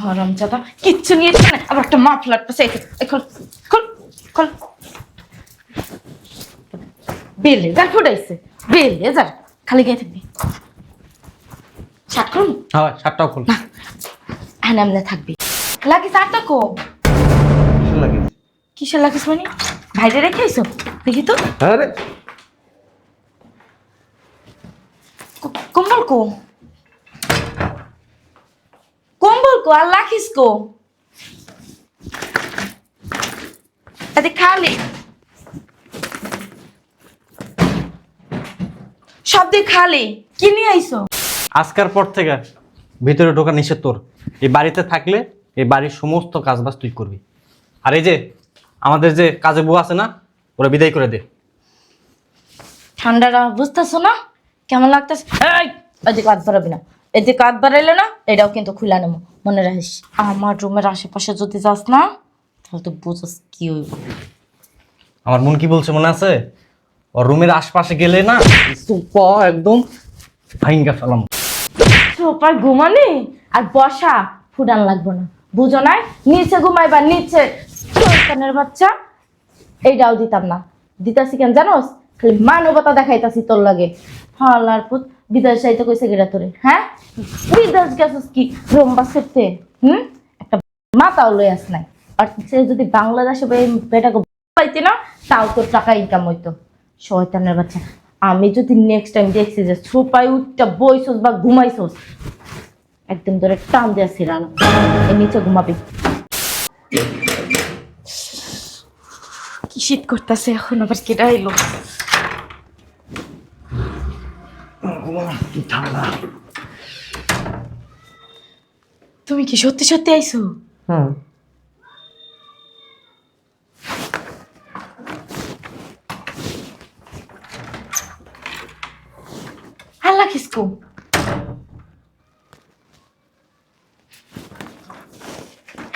হারামজাদা কিচ্ছু নিয়ে এসে না, আবার একটা মাফলার পাশে খোল খোল খোল। বেলে যার ফুটাইছে, বেলে যার খালি গায়ে থাকবি। শার্ট খুলুন হ্যাঁ শার্টটাও খোল। হ্যাঁ এমনি থাকবি। লাগিস আরটা কো লাগে কিসের লাগিস মানে ভাইরে রেখে আইসো দেখি তো। আরে কম্বল কো, কম্বল কো আর লাখিস কো? এতে খালি সব দিয়ে খালি কি নিয়ে আইসো? আজকের পর থেকে ভিতরে ঢোকা নিষেধ তোর। এই বাড়িতে থাকলে এই বাড়ির সমস্ত কাজবাজ তুই করবি। আর এই যে আমাদের যে কাজে বউ আছে না, ওরা বিদায় করে দে। ঠান্ডাটা বুঝতেছো না কেমন লাগতেছে? এদিকে হাত বাড়াবি না, এদিকে হাত বাড়াইলে না এটাও কিন্তু খুলে নেবো, মনে রাখিস। আমার রুমের আশেপাশে যদি যাস না তাহলে তো বুঝস কি হইব। আমার মন কি বলছে মনে আছে? ওর রুমের আশপাশে গেলে না সুপা একদম ভাইঙ্গা ফেলাম। সোফায় ঘুমানি আর বসা ফুটান লাগবো না, বুঝো নাই? নিচে ঘুমাইবা নিচে, শয়তানের বাচ্চা। এইটাও দিতাম না, দিতাছি কেন জানোস? খালি মানবতা দেখাইতাছি তোর লাগে। হালার পুত বিদেশ যাইতে কইছে গেরা তোরে, হ্যাঁ? বিদেশ গেছিস কি রম্বা সেরতে? একটা মাথাও লই আস নাই। আর সে যদি বাংলাদেশে বেটাকে পাইতি না তাও তোর টাকা ইনকাম হইতো। শয়তানের বাচ্চা, আমি যদি নেক্সট টাইম দেখছি যে সোফায় উঠটা বইছস বা ঘুমাইছস, একদম ধরে টান দিয়ে ছিড়ানো, এই নিচে ঘুমাবি। কি শীত করতেছে এখন, আবার কেডা এলো? তুমি কি সত্যি সত্যি আইছো? হুম আল্লাহ কিসকো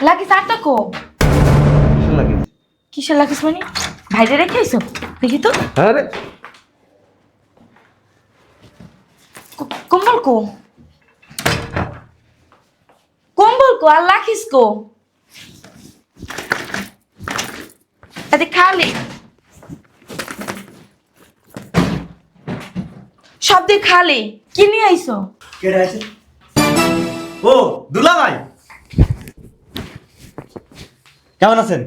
লাগিস আটটা কো লাগে কিসের লাগিস মানে ভাইরে রেখে আইসো দেখি তো। আরে কম্বল কো, কম্বল কো আর লাখিস কো? এতে খালি সব দিয়ে খালি কি নিয়ে আইসো? কেডা আছে? ও দুলা ভাই, কেমন আছেন?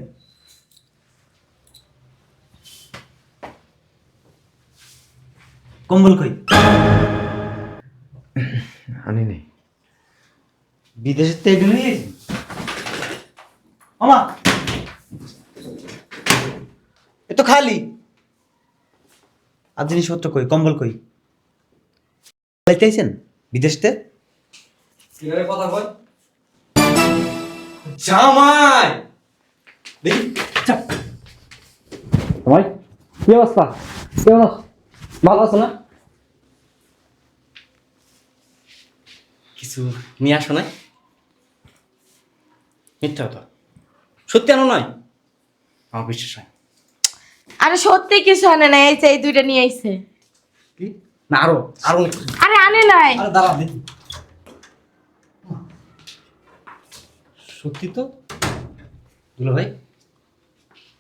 কম্বল কই? আনি নেই। বিদেশের থেকে এগুলো নিয়ে এসেছি। মামা এ তো খালি। আর জিনিসপত্র কই? কম্বল কই? চাইছেন বিদেশতে? কথা কই জামাই দেখি চাপ। ভাই কি অবস্থা? কেমন আছো? ভালো আছো না? কিছু নিয়ে আসো নাই? মিথ্যা কথা, সত্যি আনো নয়? আমার বিশ্বাস হয়। আরে সত্যি কিছু আনে নাই, এই যে এই দুইটা নিয়ে আইছে। কি না আরো আরো আরে আনে নাই। আরে দাঁড়া দেখি। সত্যি তো দুলো ভাই,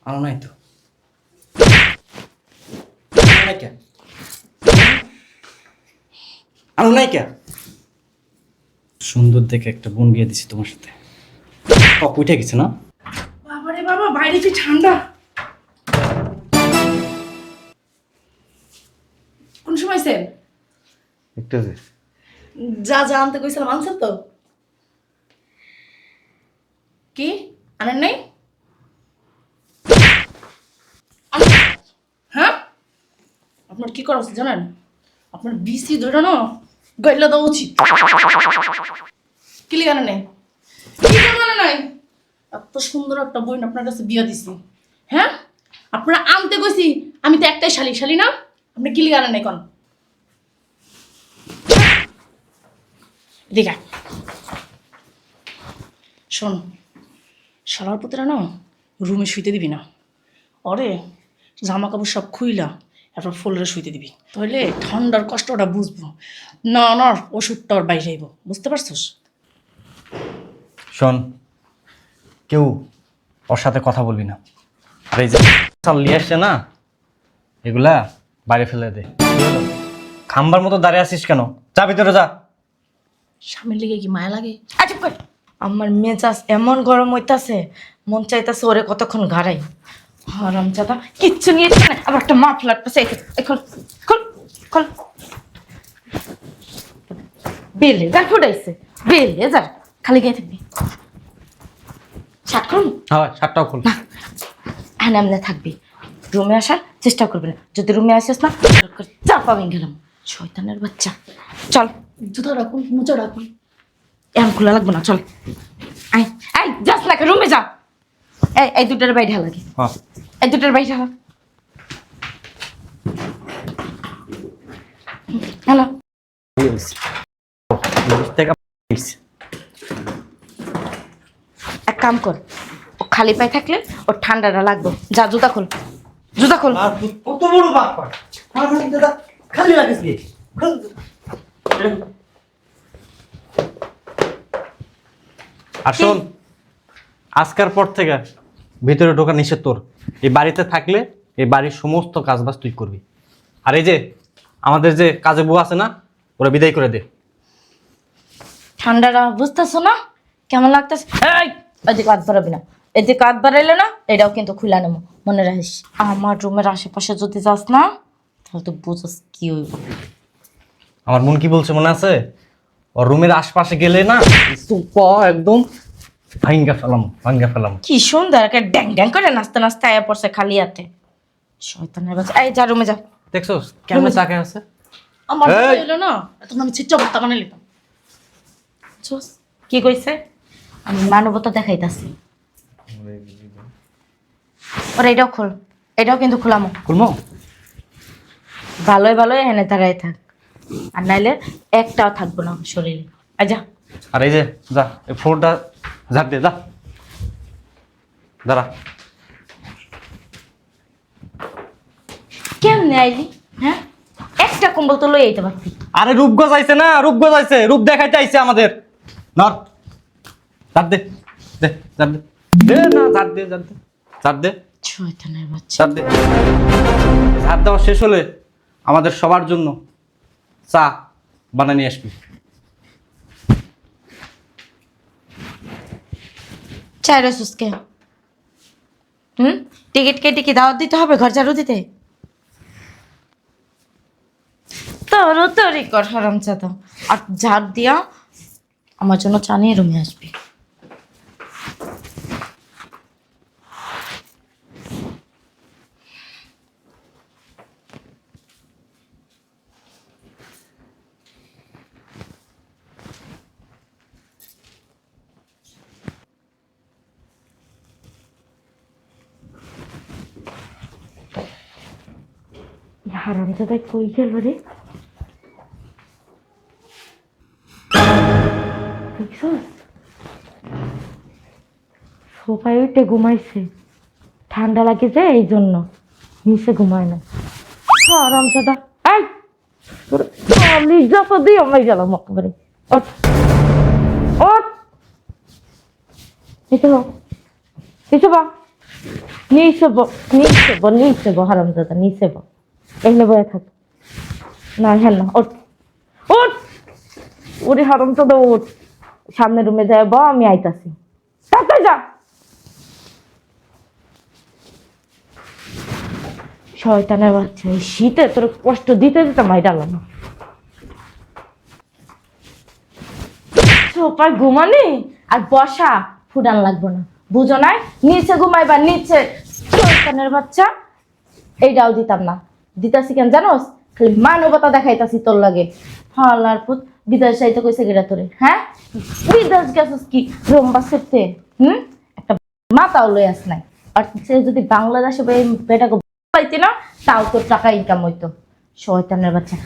আনো নাই তো? আনো নাই কে? আনো নাই কে? সুন্দর দেখে একটা বোন বিয়ে দিছি তোমার সাথে, উঠে গেছে না? বাবারে বাবা, বাইরে কি ঠান্ডা! কোন সময় সেন? একটা যে যা যা আনতে কইছিলাম আনছেন তো? কি আনেন নাই? হ্যাঁ, আপনার কি করা উচিত জানেন? আপনার বিসি ধরে না গইলা দেওয়া উচিত। কি লিগানে নাই? কি লিগানে নাই? এত সুন্দর একটা বোন আপনার কাছে বিয়া দিছি, হ্যাঁ? আপনারা আনতে কইছি, আমি তো একটাই শালি, শালি না? আপনি কি লিগানে নাই কোন? দেখা শোন, শালার পুতেরা না রুমে শুইতে দিবি না। অরে জামা কাপড় সব খুইলা এরপর ফোল্ডারে শুইতে দিবি, তাহলে ঠান্ডার কষ্টটা বুঝবো না। না ওষুধটা ওর বাইরে আইব, বুঝতে পারছিস? শোন, কেউ ওর সাথে কথা বলবি না। আর এই যে চাল নিয়ে আসছে না, এগুলা বাইরে ফেলে দে। খাম্বার মতো দাঁড়িয়ে আছিস কেন? যা ভিতরে যা। স্বামীর লেগে কি মায়া লাগে? আচ্ছা কর। আমার মেজাজ এমন গরম হইতাছে, মন চাইতাছে ওরে কতক্ষণ গাড়াই। হারাম জাদা কিচ্ছু নিয়ে এসে না, আবার একটা মাফলার পাশে খোল খোল খোল। বেলে যার ফুটাইছে, বেলে যার খালি গায়ে থাকবি। শার্ট করুন হ্যাঁ, শার্টটাও খোল। হ্যাঁ, এমনি থাকবি। রুমে আসার চেষ্টা করবি না। যদি রুমে আসিস না, চাপা ভেঙে গেলাম। শয়তানের বাচ্চা, চল। জুতো রাখুন, মোজা রাখুন। এমন খোলা লাগবো না, চল। আয় আয়, যাস না, রুমে যা। এই দুটার বাইরে লাগে, হ্যাঁ, এই দুটার বাইরে হ্যালো। এক কাম কর, ও খালি পায়ে থাকলে ওর ঠান্ডাটা লাগবে। যা জুতা খোল, জুতা খোল। আর তুই কত বড় বাপ পার দাদা, খালি রাখিস নি। আর শোন, আজকের পর থেকে ভিতরে ঢোকা নিষেধ তোর। এই বাড়িতে থাকলে এই বাড়ির সমস্ত কাজবাজ তুই করবি। আর এই যে আমাদের যে কাজে বউ আছে না, ওরা বিদায় করে দে। ঠান্ডাটা বুঝতেছো না কেমন লাগতেছে? এদিকে হাত বাড়াবি না, এদিকে হাত বাড়াইলে না এটাও কিন্তু খুলে নেবো, মনে রাখিস। আমার রুমের আশেপাশে যদি যাস না, তাহলে তো বুঝস কি হইব। আমার মন কি বলছে মনে আছে? ওর রুমের আশপাশে গেলে না একদম ভাঙ্গা ফেলাম। কি সুন্দর একটা ড্যাং ড্যাং করে নাচতে নাচতে আয়া পড়ছে খালি হাতে। শয়তানের বাচ্চা, এই যা রুমে যা। দেখছো কেমন তাকে আছে? আমার এই! এলো না, এখন আমি ছিটটা ভর্তা বানিয়ে নিতাম। বুঝছস? কি কইছে? আমি মানবতা দেখাইতাছি। ওরা এটাও খোল, এটাও কিন্তু খোলামো। খুলমো? ভালোই ভালোই এনে দাঁড়াই থাক, আর নাইলে একটাও থাকবো না শরীরে। আচ্ছা আর এই যে যা, এই ফ্লোরটা ঝাড় দে, যা দাঁড়া। কেমনে আইলি? হ্যাঁ, একটা কম্বল তো লই আইতে পারতি। আরে রূপগঞ্জ আইছে না, রূপগঞ্জ আইছে, রূপ দেখাইতে আইছে আমাদের। নর ঝাড় দে, দে ঝাড় দে, দে না ঝাড় দে, ঝাড় দে, ঝাড় দে, শয়তানের বাচ্চা। ঝাড় দে। ঝাড় দেওয়া শেষ হলে আমাদের সবার জন্য চা বানিয়ে নিয়ে আসবি। চাইরা সুস্কে টিকিট কেটে কি দাওয়াত দিতে হবে ঘর ঝাড়ু দিতে? তোরও তোরই কর হারাম চাতা। আর ঝাড় দিয়া আমার জন্য চা নিয়ে রুমে আসবি। হারাম চাতা কই গেল রে? সোফায় উঠে ঘুমাইছে, ঠান্ডা লাগে যে এই জন্য নিচে ঘুমায় না। আরাম সাদা যত দিয়ে আমি গেলাম একেবারে। ওঠ ওঠ, নিচে বো, নিচে বো, নিচে বো, নিচে বো, নিচে বো হারাম দাদা, নিচে বো। এখানে বয়ে থাক না, হ্যাঁ না, ওঠ ওঠ। ওরে হারাম দাদা ওঠ, সামনে রুমে যায় বো, আমি আইতাছি। তাড়াতাড়ি যা। শয়তানের বাচ্চা, এই শীতে তোর কষ্ট দিতে দিতে মাইরালাম। সোফায় ঘুমানি আর বসা ফুটান লাগবো না, বুঝো নাই? নিচে ঘুমাইবা, নিচে। শয়তানের বাচ্চা, এইটাও দিতাম না। দিতাছি কেন জানোস? খালি মানবতা দেখাইতাছি তোর লাগে। হালার পুত, বিদেশ যাইতে কইছে গেরা তোরে? হ্যাঁ, বিদেশ গেছিস কি রম্বা সেরতে? একটা মাথাও লই আস নাই। আর সে যদি বাংলাদেশে বেটাকে পাইতি না, তাও তোর টাকা ইনকাম হইতো। শয়তানের বাচ্চা,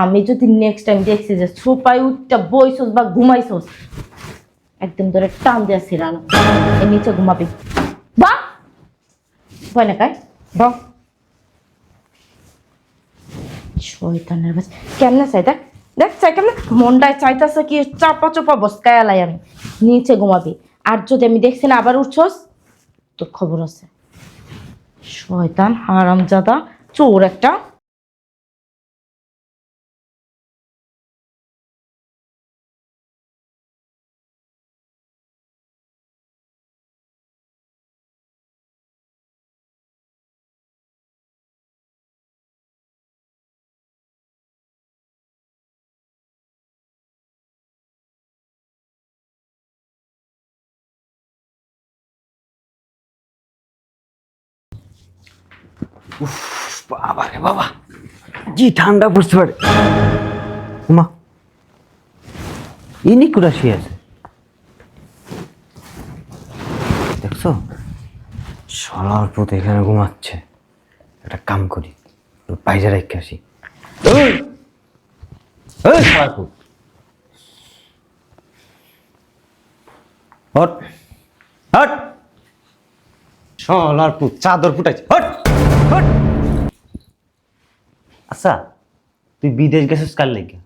আমি যদি নেক্সট টাইম দেখছি যে সোফায় উঠটা বইছস বা ঘুমাইছস, একদম ধরে টান দিয়া ছিড়ানো। এই নিচে ঘুমাবি বা ভয় না কাই বা। শয়তানের বাচ্চা, কেমনে চাই দেখ, দেখ চাই কেমনে মনটায় চাইতেছে কি চাপা চোপা বসকায় লাই। আমি নিচে ঘুমাবি, আর যদি আমি দেখছি না আবার উঠছস, তোর খবর আছে। শয়তান হারামজাদা চোর একটা। বাবা রে বাবা, কি ঠান্ডা পড়তে পারে। মা ইনি কুড়া শুয়ে আছে, দেখছো? সলার পথ এখানে ঘুমাচ্ছে। একটা কাম করি, বাইরে রেখে আসি। হট হট, সলার পুত চাদর ফুটাইছে। Hot hot. আচ্ছা, তুই বিদেশ গেছিস কার লেগে?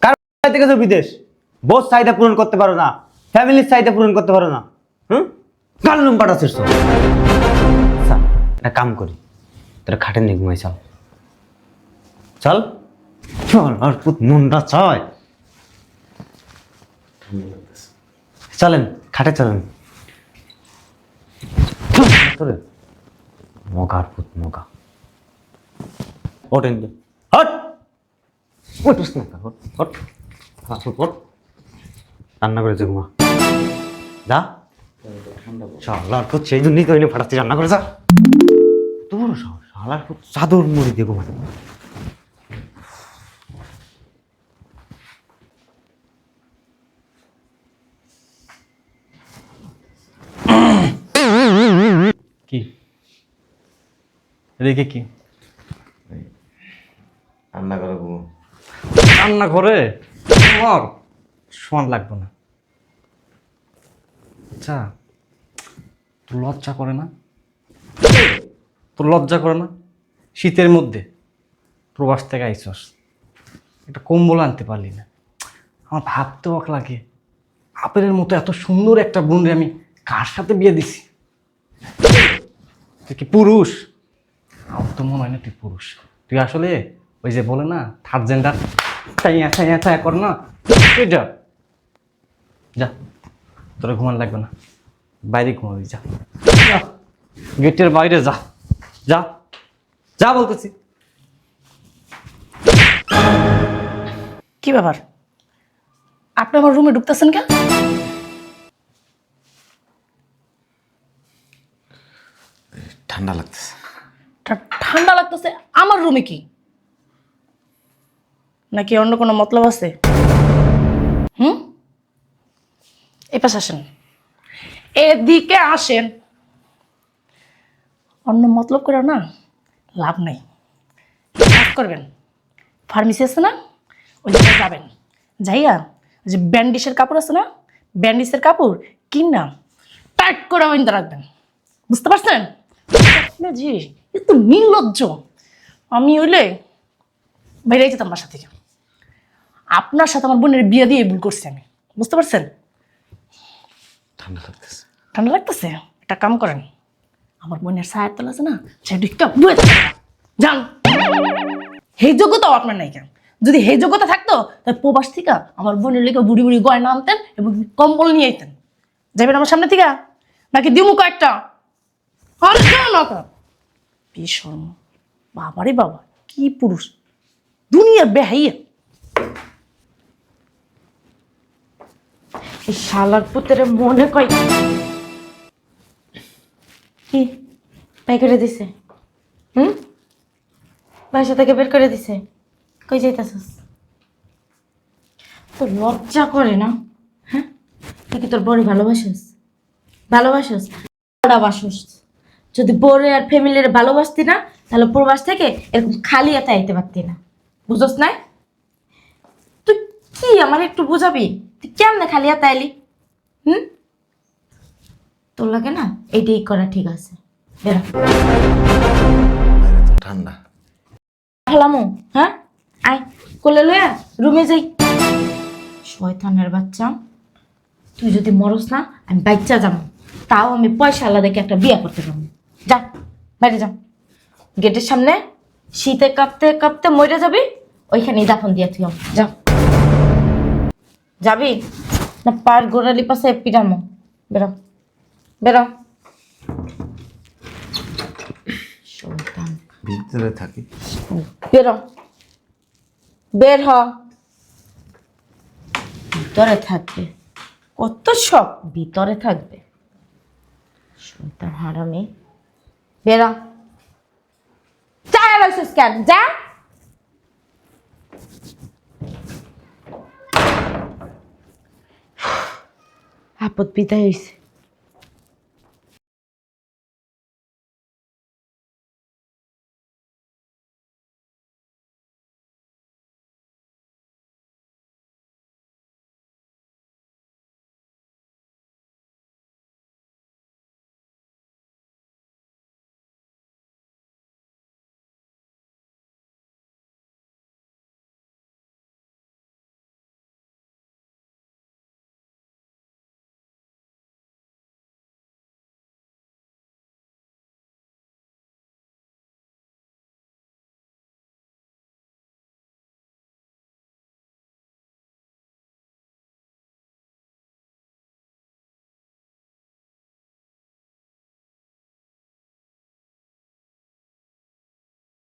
কার চাইতে গেছো বিদেশ? বোস চাহিদা পূরণ করতে পারো না, ফ্যামিলির চাহিদা পূরণ করতে পারো না। কার নুম পাঠাচ্ছিস তো? আচ্ছা, একটা কাম করি, তোরা খাটে নিয়ে ঘুমাই। চল চল চল, আর পুত মনটা চায়। চলেন খাটে চলেন। মগার পুত মগা, ওঠেন। হট ওঠুস না, হট হট হট। রান্না করে ঘুমা যা। শালার পুত সেই জন্যই তো এনে ফাটাচ্ছি, রান্না করে যা। তোর শালার পুত চাদর মুড়ি দিয়ে ঘুমা। কি রেখে কি রান্না করে ঘুমো। রান্না করে আমার সমান লাগবে না। আচ্ছা, তোর লজ্জা করে না? তোর লজ্জা করে না? শীতের মধ্যে প্রবাস থেকে আইসস, একটা কম্বল আনতে পারলি না। আমার ভাবতে অবাক লাগে, আপেলের মতো এত সুন্দর একটা বোনরে আমি কার সাথে বিয়ে দিছি? তুই কি পুরুষ? আমার তো মনে হয় না তুই পুরুষ। তুই আসলে ওই যে বলে না থার্ড জেন্ডার, ছাইয়া ছাইয়া ছায়া কর না। তুই যা যা, তোরা ঘুমান লাগবে না, বাইরে ঘুমাবি। যা গেটের বাইরে যা, যা যা বলতেছি। কি ব্যাপার, আপনি আমার রুমে ঢুকতেছেন কেন? ঠান্ডা লাগতেছে। ঠান্ডা লাগতেছে আমার রুমে? কি নাকি অন্য কোনো মতলব আছে? এ পাশে আসেন, এদিকে আসেন। অন্য মতলব করে না লাভ নাই। কাজ করবেন, ফার্মেসি আছে না, ওই জায়গায় যাবেন। যাইয়া ওই যে ব্যান্ডিসের কাপড় আছে না, ব্যান্ডিসের কাপড় কিনা টাইট করে ওইন্দা রাখবেন। বুঝতে পারছেন? আপনি জি এত নির্লজ্জ। আমি হইলে বাইরে যেতাম বাসা থেকে। আপনার সাথে আমার বোনের বিয়ে দিয়ে ভুল করছি আমি। বুঝতে পারছেন? ঠান্ডা লাগতেছে। ঠান্ডা লাগতেছে? একটা কাম করেন, আমার বোনের সায়ের তলা আছে না, সে ঢুকা বুয়ে থাকবে। যান। সেই যোগ্যতাও আপনার নাই কেন? যদি সেই যোগ্যতা থাকতো তাহলে প্রবাস থেকে আমার বোনের লেগে বুড়ি বুড়ি গয়না আনতেন এবং কম্বল নিয়ে আইতেন। যাবেন আমার সামনে থেকে নাকি দিমু কয়েকটা? আর যাও না তো ভীষণ। বাবারে বাবা, কি পুরুষ, দুনিয়ার বেহাইয়া। এই শালার পুতের মনে কয় কি বাই করে দিছে? বাসা থেকে বের করে দিছে। কই যাইতাছস? তোর লজ্জা করে না? হ্যাঁ, তুই কি তোর বড় ভালোবাসিস? ভালোবাসিস? ভালোবাসিস। যদি বড় আর ফ্যামিলির ভালোবাসতি না, তাহলে প্রবাস থেকে এরকম খালি হাতে আইতে পারতি না। বুঝছস না? তুই কি আমার একটু বুঝাবি? তুই কেমনে খালি হাতে আইলি? তোর লাগে না এইটাই করা ঠিক আছে। বেরা বাইরে তো ঠান্ডা। খেলামো, হ্যাঁ? আয় কোলে লয়া রুমে যাই। শয়তানের বাচ্চা, তুই যদি মরস না আমি বাচ্চা যাবো, তাও আমি পয়সা আল্লাহ দেখে একটা বিয়ে করতে পারবো। যা বাইরে যা, গেটের সামনে শীতে কাঁপতে কাঁপতে মরে যাবি, ওইখানেই দাফন দিয়ে তুই যা। যাবি না পার গোড়ালি পাশে পিটানো? বেরো বেরো। শয়তান। ভিতরে থাকি। বেরো, বের হ। ভিতরে থাকবে, কত সব ভিতরে থাকবে। শয়তান হারামি, বেরো। যা এলাইছিস কেন? যা। আপদ বিদায় হয়েছে।